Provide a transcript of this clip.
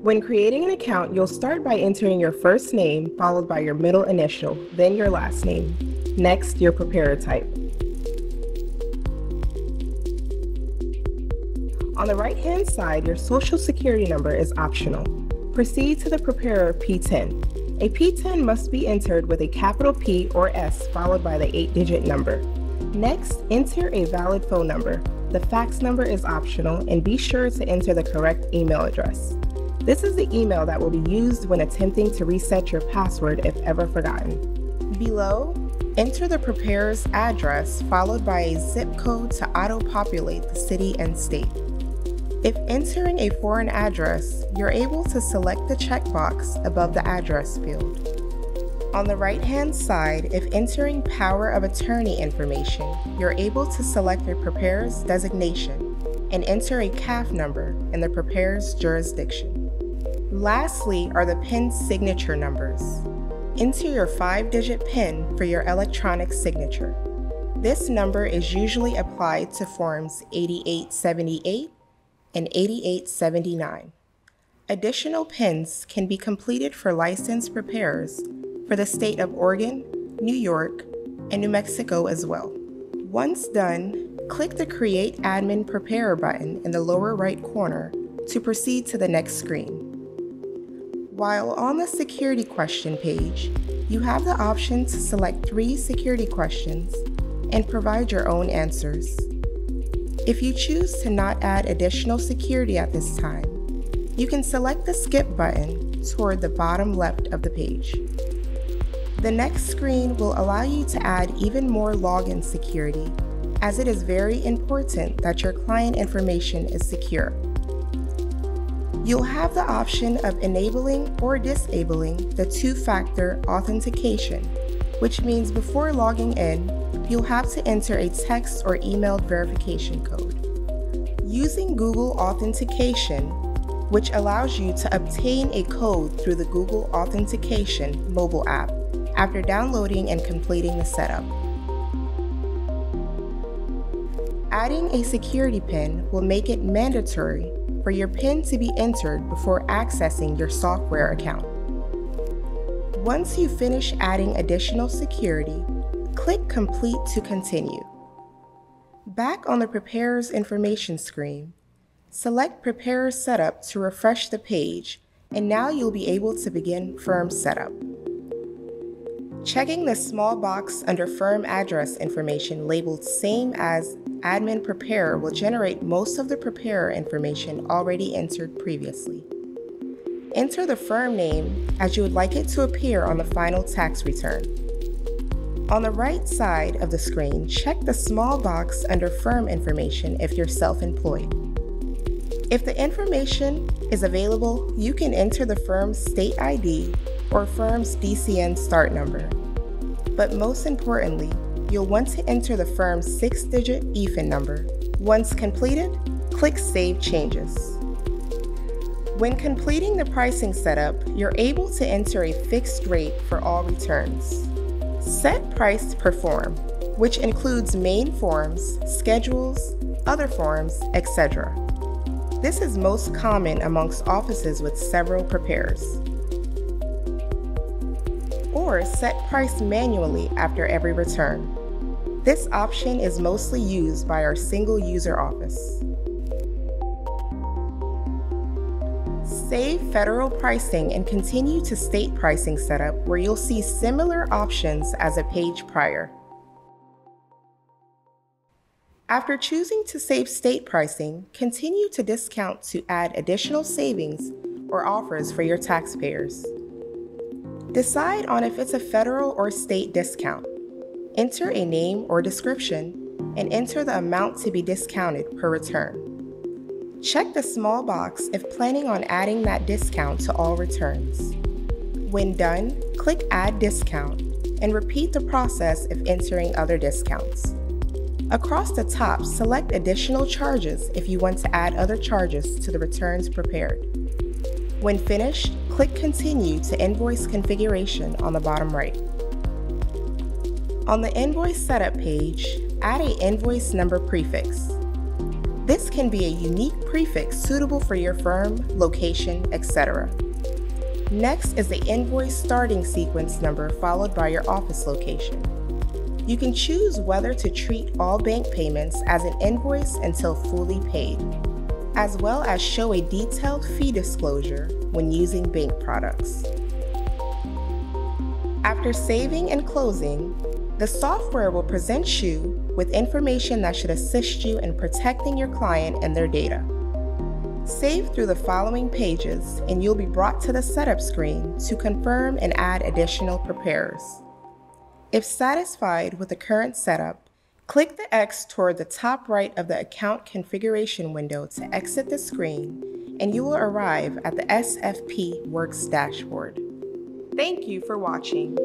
When creating an account, you'll start by entering your first name, followed by your middle initial, then your last name. Next, your preparer type. On the right-hand side, your social security number is optional. Proceed to the preparer P10. A P10 must be entered with a capital P or S followed by the 8-digit number. Next, enter a valid phone number. The fax number is optional, and be sure to enter the correct email address. This is the email that will be used when attempting to reset your password if ever forgotten. Below, enter the preparer's address followed by a zip code to auto-populate the city and state. If entering a foreign address, you're able to select the checkbox above the address field. On the right-hand side, if entering power of attorney information, you're able to select a preparer's designation and enter a CAF number in the preparer's jurisdiction. Lastly are the PIN signature numbers. Enter your 5-digit PIN for your electronic signature. This number is usually applied to Forms 8878 and 8879. Additional PINs can be completed for licensed preparers for the state of Oregon, New York, and New Mexico as well. Once done, click the Create Admin Preparer button in the lower right corner to proceed to the next screen. While on the security question page, you have the option to select 3 security questions and provide your own answers. If you choose to not add additional security at this time, you can select the Skip button toward the bottom left of the page. The next screen will allow you to add even more login security, as it is very important that your client information is secure. You'll have the option of enabling or disabling the 2-factor authentication, which means before logging in, you'll have to enter a text or emailed verification code. Using Google Authentication, which allows you to obtain a code through the Google Authentication mobile app after downloading and completing the setup. Adding a security PIN will make it mandatory for your PIN to be entered before accessing your software account. Once you finish adding additional security, click Complete to continue. Back on the Preparer's information screen, select Preparer Setup to refresh the page, and now you'll be able to begin firm setup. Checking the small box under firm address information labeled Same as Admin Preparer will generate most of the preparer information already entered previously. Enter the firm name as you would like it to appear on the final tax return. On the right side of the screen, check the small box under firm information if you're self-employed. If the information is available, you can enter the firm's state ID or firm's DCN start number. But most importantly, you'll want to enter the firm's 6-digit EFIN number. Once completed, click Save Changes. When completing the pricing setup, you're able to enter a fixed rate for all returns. Set price per form, which includes main forms, schedules, other forms, etc. This is most common amongst offices with several preparers. Or set price manually after every return. This option is mostly used by our single user office. Save federal pricing and continue to state pricing setup where you'll see similar options as a page prior. After choosing to save state pricing, continue to discount to add additional savings or offers for your taxpayers. Decide on if it's a federal or state discount. Enter a name or description and enter the amount to be discounted per return. Check the small box if planning on adding that discount to all returns. When done, click Add Discount and repeat the process if entering other discounts. Across the top, select Additional Charges if you want to add other charges to the returns prepared. When finished, click Continue to Invoice Configuration on the bottom right. On the Invoice Setup page, add an invoice number prefix. This can be a unique prefix suitable for your firm, location, etc. Next is the invoice starting sequence number followed by your office location. You can choose whether to treat all bank payments as an invoice until fully paid, as well as show a detailed fee disclosure when using bank products. After saving and closing, the software will present you with information that should assist you in protecting your client and their data. Save through the following pages and you'll be brought to the setup screen to confirm and add additional preparers. If satisfied with the current setup, click the X toward the top right of the account configuration window to exit the screen, and you will arrive at the SFP Works dashboard. Thank you for watching.